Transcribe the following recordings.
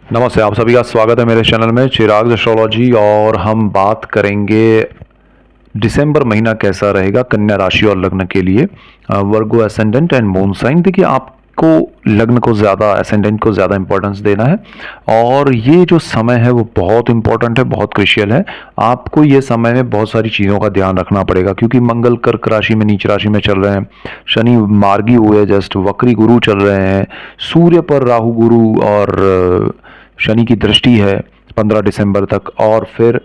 नमस्ते, आप सभी का स्वागत है मेरे चैनल में चिराग एस्ट्रोलॉजी। और हम बात करेंगे दिसंबर महीना कैसा रहेगा कन्या राशि और लग्न के लिए। वर्गो एसेंडेंट एंड मून साइन। देखिए, आपको लग्न को ज़्यादा, एसेंडेंट को ज़्यादा इंपॉर्टेंस देना है और ये जो समय है वो बहुत इंपॉर्टेंट है, बहुत क्रिशियल है। आपको ये समय में बहुत सारी चीज़ों का ध्यान रखना पड़ेगा क्योंकि मंगल कर्क राशि में, नीच राशि में चल रहे हैं। शनि मार्गी हुए, जस्ट वक्री गुरु चल रहे हैं। सूर्य पर राहु गुरु और शनि की दृष्टि है 15 दिसंबर तक। और फिर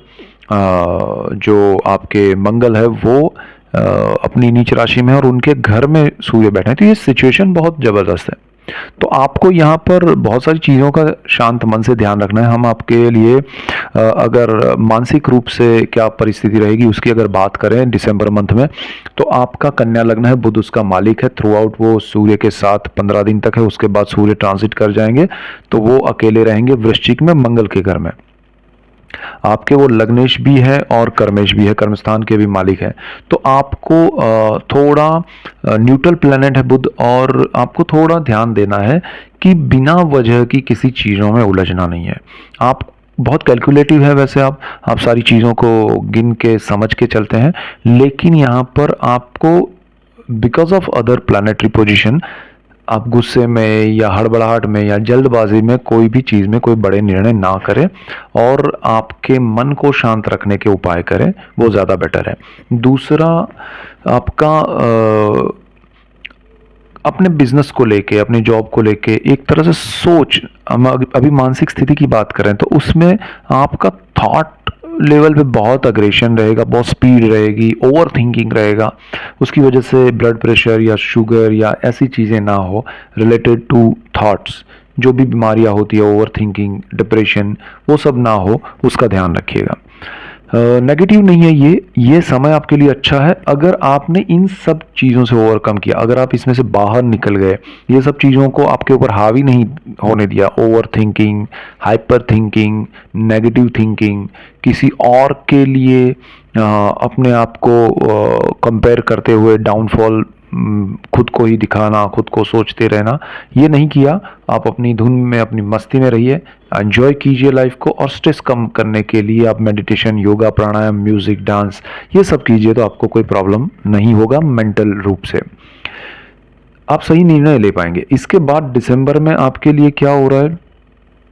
जो आपके मंगल है वो अपनी नीच राशि में है और उनके घर में सूर्य बैठे हैं। तो ये सिचुएशन बहुत ज़बरदस्त है। तो आपको यहाँ पर बहुत सारी चीज़ों का शांत मन से ध्यान रखना है। हम आपके लिए अगर मानसिक रूप से क्या परिस्थिति रहेगी उसकी अगर बात करें दिसंबर मंथ में, तो आपका कन्या लग्न है, बुध उसका मालिक है। थ्रू आउट वो सूर्य के साथ 15 दिन तक है, उसके बाद सूर्य ट्रांजिट कर जाएंगे तो वो अकेले रहेंगे वृश्चिक में, मंगल के घर में। आपके वो लग्नेश भी है और कर्मेश भी है, कर्मस्थान के भी मालिक है। तो आपको थोड़ा न्यूट्रल प्लेनेट है बुध, और आपको थोड़ा ध्यान देना है कि बिना वजह की किसी चीज़ों में उलझना नहीं है। आप बहुत कैलकुलेटिव है वैसे, आप सारी चीज़ों को गिन के समझ के चलते हैं, लेकिन यहाँ पर आपको because of other planetary position आप गुस्से में या हड़बड़ाहट में या जल्दबाजी में कोई भी चीज़ में कोई बड़े निर्णय ना करें और आपके मन को शांत रखने के उपाय करें, वो ज़्यादा बेटर है। दूसरा, आपका अपने बिजनेस को लेके, अपनी जॉब को लेके एक तरह से सोच, हम अभी मानसिक स्थिति की बात करें तो उसमें आपका थॉट लेवल पे बहुत अग्रेशन रहेगा, बहुत स्पीड रहेगी, ओवर थिंकिंग रहेगा। उसकी वजह से ब्लड प्रेशर या शुगर या ऐसी चीज़ें ना हो रिलेटेड टू थॉट्स। जो भी बीमारियां होती है, ओवर थिंकिंग, डिप्रेशन, वो सब ना हो, उसका ध्यान रखिएगा। नेगेटिव नहीं है ये समय आपके लिए अच्छा है अगर आपने इन सब चीज़ों से ओवरकम किया, अगर आप इसमें से बाहर निकल गए, ये सब चीज़ों को आपके ऊपर हावी नहीं होने दिया। Over thinking, hyper thinking, negative thinking, किसी और के लिए अपने आप को कंपेयर करते हुए डाउनफॉल, खुद को ही दिखाना, खुद को सोचते रहना, ये नहीं किया। आप अपनी धुन में, अपनी मस्ती में रहिए, एंजॉय कीजिए लाइफ को। और स्ट्रेस कम करने के लिए आप मेडिटेशन, योगा, प्राणायाम, म्यूजिक, डांस, ये सब कीजिए तो आपको कोई प्रॉब्लम नहीं होगा मेंटल रूप से। आप सही निर्णय ले पाएंगे। इसके बाद दिसंबर में आपके लिए क्या हो रहा है,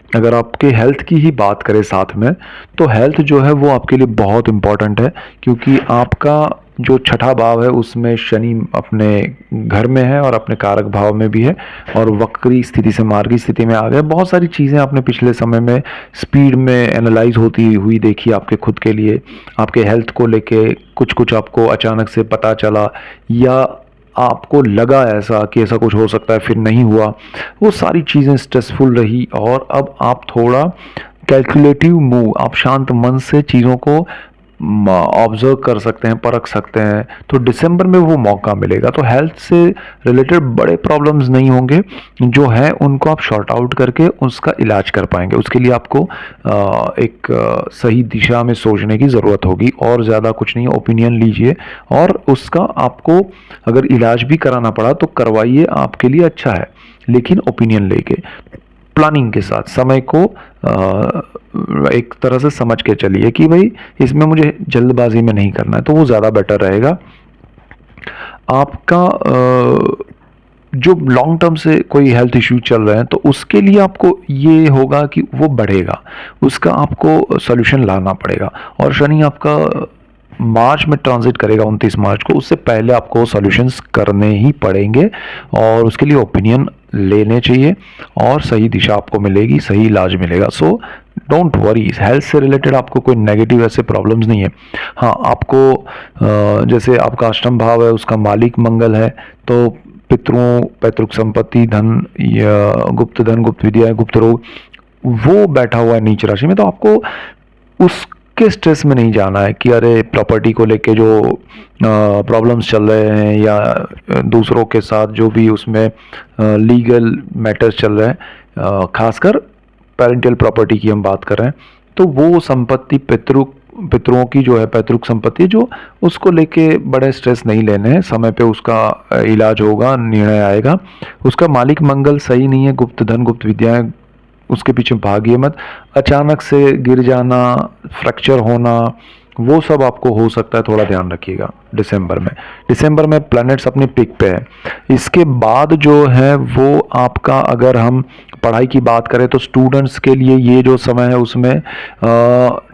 अगर आपके हेल्थ की ही बात करें साथ में, तो हेल्थ जो है वो आपके लिए बहुत इम्पॉर्टेंट है क्योंकि आपका जो छठा भाव है उसमें शनि अपने घर में है और अपने कारक भाव में भी है और वक्री स्थिति से मार्गी स्थिति में आ गए। बहुत सारी चीज़ें आपने पिछले समय में स्पीड में एनालाइज होती हुई देखी आपके खुद के लिए। आपके हेल्थ को लेके कुछ कुछ आपको अचानक से पता चला या आपको लगा ऐसा कि ऐसा कुछ हो सकता है, फिर नहीं हुआ। वो सारी चीज़ें स्ट्रेसफुल रही और अब आप थोड़ा कैलकुलेटिव मूव, आप शांत मन से चीज़ों को ऑब्जर्व कर सकते हैं, परख सकते हैं। तो दिसंबर में वो मौका मिलेगा। तो हेल्थ से रिलेटेड बड़े प्रॉब्लम्स नहीं होंगे, जो है उनको आप शॉर्ट आउट करके उसका इलाज कर पाएंगे। उसके लिए आपको एक सही दिशा में सोचने की ज़रूरत होगी और ज़्यादा कुछ नहीं। ओपिनियन लीजिए और उसका आपको अगर इलाज भी कराना पड़ा तो करवाइए, आपके लिए अच्छा है, लेकिन ओपिनियन लेके, प्लानिंग के साथ, समय को एक तरह से समझ के चलिए कि भाई इसमें मुझे जल्दबाजी में नहीं करना है, तो वो ज़्यादा बेटर रहेगा। आपका जो लॉन्ग टर्म से कोई हेल्थ इश्यू चल रहे हैं तो उसके लिए आपको ये होगा कि वो बढ़ेगा, उसका आपको सॉल्यूशन लाना पड़ेगा। और शनि आपका मार्च में ट्रांजिट करेगा, 29 मार्च को। उससे पहले आपको सॉल्यूशंस करने ही पड़ेंगे और उसके लिए ओपिनियन लेने चाहिए और सही दिशा आपको मिलेगी, सही इलाज मिलेगा। सो डोंट वरी, हेल्थ से रिलेटेड आपको कोई नेगेटिव ऐसे प्रॉब्लम्स नहीं है। हाँ, आपको जैसे आपका अष्टम भाव है, उसका मालिक मंगल है, तो पितरों, पैतृक संपत्ति, धन या गुप्त धन, गुप्त विद्या, गुप्त रोग, वो बैठा हुआ है नीच राशि में। तो आपको उसके स्ट्रेस में नहीं जाना है कि अरे प्रॉपर्टी को लेके जो प्रॉब्लम्स चल रहे हैं या दूसरों के साथ जो भी उसमें लीगल मैटर्स चल रहे हैं, खासकर पेरेंटल प्रॉपर्टी की हम बात कर रहे हैं, तो वो संपत्ति पितरों की जो है पैतृक संपत्ति, जो उसको लेके बड़े स्ट्रेस नहीं लेने हैं। समय पे उसका इलाज होगा, निर्णय आएगा। उसका मालिक मंगल सही नहीं है, गुप्त धन, गुप्त विद्याएं, उसके पीछे भागिए मत। अचानक से गिर जाना, फ्रैक्चर होना, वो सब आपको हो सकता है, थोड़ा ध्यान रखिएगा दिसंबर में। दिसंबर में प्लैनेट्स अपने पिक पे है। इसके बाद जो है वो आपका, अगर हम पढ़ाई की बात करें तो स्टूडेंट्स के लिए ये जो समय है उसमें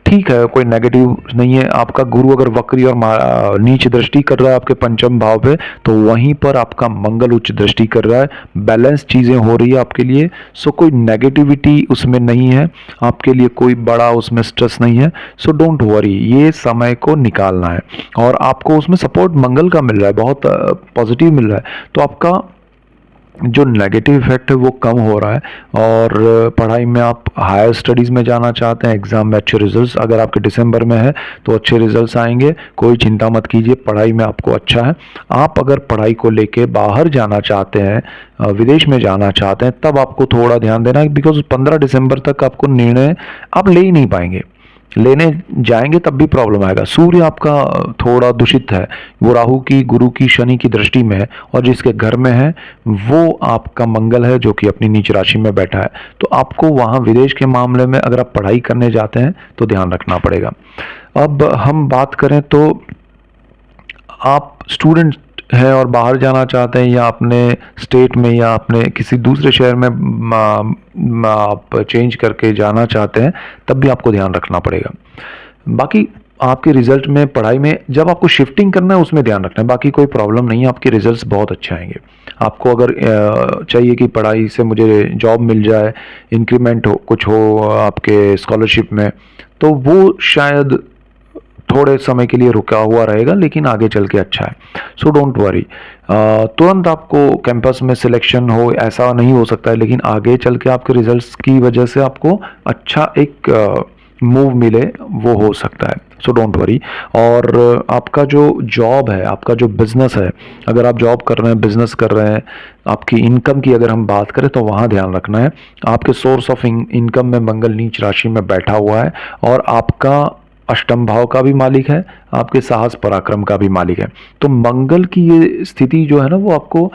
ठीक है, कोई नेगेटिव नहीं है। आपका गुरु अगर वक्री और नीच दृष्टि कर रहा है आपके पंचम भाव पे, तो वहीं पर आपका मंगल उच्च दृष्टि कर रहा है। बैलेंस चीज़ें हो रही है आपके लिए, सो कोई नेगेटिविटी उसमें नहीं है आपके लिए, कोई बड़ा उसमें स्ट्रेस नहीं है। सो डोंट वरी, ये समय को निकालना है और आपको उसमें सपोर्ट मंगल का मिल रहा है, बहुत पॉजिटिव मिल रहा है। तो आपका जो नेगेटिव इफेक्ट है वो कम हो रहा है। और पढ़ाई में आप हायर स्टडीज़ में जाना चाहते हैं, एग्ज़ाम में अच्छे रिजल्ट्स अगर आपके दिसंबर में है तो अच्छे रिजल्ट्स आएंगे, कोई चिंता मत कीजिए, पढ़ाई में आपको अच्छा है। आप अगर पढ़ाई को लेके बाहर जाना चाहते हैं, विदेश में जाना चाहते हैं, तब आपको थोड़ा ध्यान देना है, बिकॉज 15 दिसंबर तक आपको निर्णय आप ले ही नहीं पाएंगे। लेने जाएंगे तब भी प्रॉब्लम आएगा। सूर्य आपका थोड़ा दूषित है, वो राहु की, गुरु की, शनि की दृष्टि में है, और जिसके घर में है वो आपका मंगल है जो कि अपनी नीच राशि में बैठा है। तो आपको वहाँ विदेश के मामले में अगर आप पढ़ाई करने जाते हैं तो ध्यान रखना पड़ेगा। अब हम बात करें तो आप स्टूडेंट हैं और बाहर जाना चाहते हैं, या अपने स्टेट में या अपने किसी दूसरे शहर में आप चेंज करके जाना चाहते हैं, तब भी आपको ध्यान रखना पड़ेगा। बाकी आपके रिजल्ट में, पढ़ाई में जब आपको शिफ्टिंग करना है उसमें ध्यान रखना है, बाकी कोई प्रॉब्लम नहीं है, आपके रिजल्ट्स बहुत अच्छे आएंगे। आपको अगर चाहिए कि पढ़ाई से मुझे जॉब मिल जाए, इंक्रीमेंट हो, कुछ हो आपके स्कॉलरशिप में, तो वो शायद थोड़े समय के लिए रुका हुआ रहेगा, लेकिन आगे चल के अच्छा है। सो डोंट वरी, तुरंत आपको कैंपस में सिलेक्शन हो ऐसा नहीं हो सकता है, लेकिन आगे चल के आपके रिजल्ट्स की वजह से आपको अच्छा एक मूव मिले, वो हो सकता है। So don't worry. और आपका जो जॉब है, आपका जो बिजनेस है, अगर आप जॉब कर रहे हैं, बिजनेस कर रहे हैं, आपकी इनकम की अगर हम बात करें तो वहाँ ध्यान रखना है। आपके सोर्स ऑफ इनकम में मंगल नीच राशि में बैठा हुआ है, और आपका अष्टम भाव का भी मालिक है, आपके साहस पराक्रम का भी मालिक है। तो मंगल की ये स्थिति जो है ना, वो आपको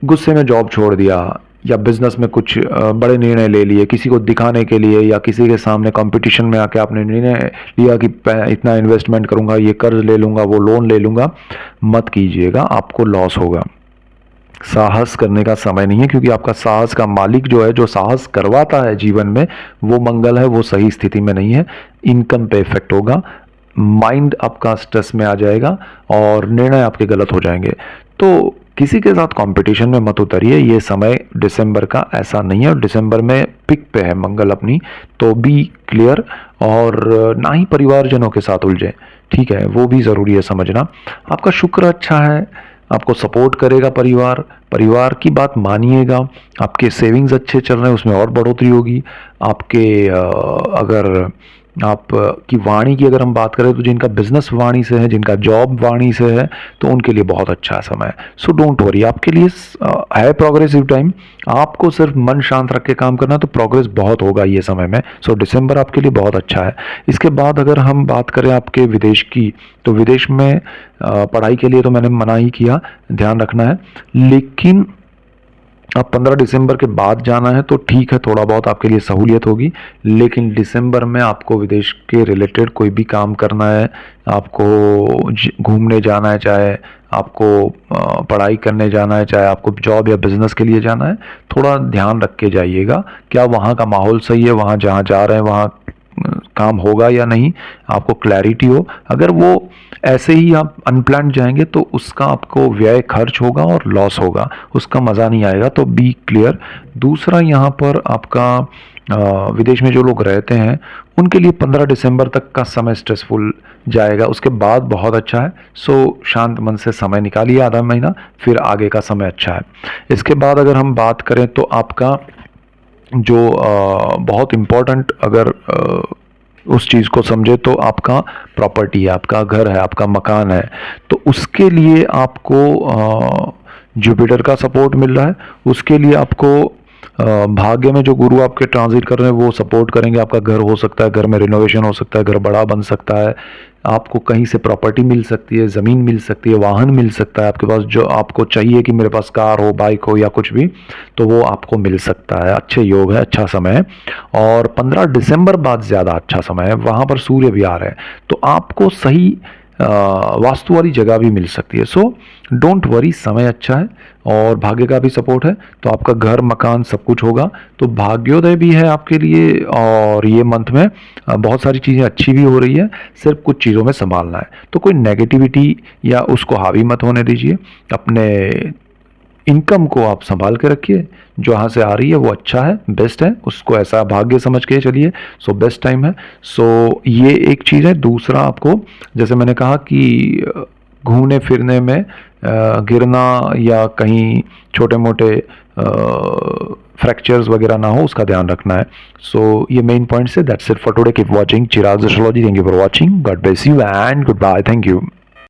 गुस्से में जॉब छोड़ दिया, या बिजनेस में कुछ बड़े निर्णय ले लिए किसी को दिखाने के लिए, या किसी के सामने कंपटीशन में आके आपने निर्णय लिया कि इतना इन्वेस्टमेंट करूंगा, ये कर्ज ले लूंगा, वो लोन ले लूंगा, मत कीजिएगा, आपको लॉस होगा। साहस करने का समय नहीं है, क्योंकि आपका साहस का मालिक जो है, जो साहस करवाता है जीवन में, वो मंगल है, वो सही स्थिति में नहीं है। इनकम पे इफेक्ट होगा, माइंड आपका स्ट्रेस में आ जाएगा, और निर्णय आपके गलत हो जाएंगे। तो किसी के साथ कंपटीशन में मत उतरिए, ये समय दिसंबर का ऐसा नहीं है। और दिसंबर में पिक पे है मंगल अपनी, तो बी क्लियर, और ना ही परिवारजनों के साथ उलझे, ठीक है, वो भी ज़रूरी है समझना। आपका शुक्र अच्छा है, आपको सपोर्ट करेगा परिवार, परिवार की बात मानिएगा। आपके सेविंग्स अच्छे चल रहे हैं, उसमें और बढ़ोतरी होगी। आपके अगर आप की वाणी की अगर हम बात करें तो जिनका बिजनेस वाणी से है, जिनका जॉब वाणी से है, तो उनके लिए बहुत अच्छा समय है। सो डोंट वरी, आपके लिए है प्रोग्रेसिव टाइम। आपको सिर्फ मन शांत रख के काम करना, तो प्रोग्रेस बहुत होगा ये समय में। सो दिसंबर आपके लिए बहुत अच्छा है। इसके बाद अगर हम बात करें आपके विदेश की, तो विदेश में पढ़ाई के लिए तो मैंने मना ही किया, ध्यान रखना है। लेकिन अब 15 दिसंबर के बाद जाना है तो ठीक है, थोड़ा बहुत आपके लिए सहूलियत होगी। लेकिन दिसंबर में आपको विदेश के रिलेटेड कोई भी काम करना है, आपको घूमने जाना है, चाहे आपको पढ़ाई करने जाना है, चाहे आपको जॉब या बिजनेस के लिए जाना है, थोड़ा ध्यान रख के जाइएगा। क्या वहाँ का माहौल सही है, वहाँ जहाँ जा रहे हैं वहाँ काम होगा या नहीं, आपको क्लैरिटी हो। अगर वो ऐसे ही आप अनप्लान्ड जाएंगे तो उसका आपको व्यय खर्च होगा और लॉस होगा, उसका मज़ा नहीं आएगा। तो बी क्लियर। दूसरा, यहाँ पर आपका विदेश में जो लोग रहते हैं उनके लिए 15 दिसंबर तक का समय स्ट्रेसफुल जाएगा, उसके बाद बहुत अच्छा है। सो शांत मन से समय निकालिए, आधा महीना, फिर आगे का समय अच्छा है। इसके बाद अगर हम बात करें तो आपका जो बहुत इम्पोर्टेंट, अगर उस चीज़ को समझे तो आपका प्रॉपर्टी है, आपका घर है, आपका मकान है, तो उसके लिए आपको जुपिटर का सपोर्ट मिल रहा है। उसके लिए आपको भाग्य में जो गुरु आपके ट्रांजिट कर रहे हैं वो सपोर्ट करेंगे। आपका घर हो सकता है, घर में रिनोवेशन हो सकता है, घर बड़ा बन सकता है, आपको कहीं से प्रॉपर्टी मिल सकती है, ज़मीन मिल सकती है, वाहन मिल सकता है आपके पास, जो आपको चाहिए कि मेरे पास कार हो, बाइक हो या कुछ भी, तो वो आपको मिल सकता है। अच्छे योग है, अच्छा समय है। और 15 दिसंबर बाद ज़्यादा अच्छा समय है, वहाँ पर सूर्य भी आ रहे हैं, तो आपको सही वास्तु वाली जगह भी मिल सकती है। सो डोंट वरी, समय अच्छा है और भाग्य का भी सपोर्ट है, तो आपका घर मकान सब कुछ होगा। तो भाग्योदय भी है आपके लिए, और ये मंथ में बहुत सारी चीज़ें अच्छी भी हो रही है, सिर्फ कुछ चीज़ों में संभालना है। तो कोई नेगेटिविटी या उसको हावी मत होने दीजिए, अपने इनकम को आप संभाल के रखिए, जहाँ से आ रही है वो अच्छा है, बेस्ट है, उसको ऐसा भाग्य समझ के चलिए। सो बेस्ट टाइम है। सो ये एक चीज़ है। दूसरा, आपको जैसे मैंने कहा कि घूमने फिरने में गिरना या कहीं छोटे मोटे फ्रैक्चर्स वगैरह ना हो, उसका ध्यान रखना है। सो ये मेन पॉइंट्स है। That's it for today. Keep watching Chirag astrology. Thank you for watching. God bless you and goodbye. Thank you.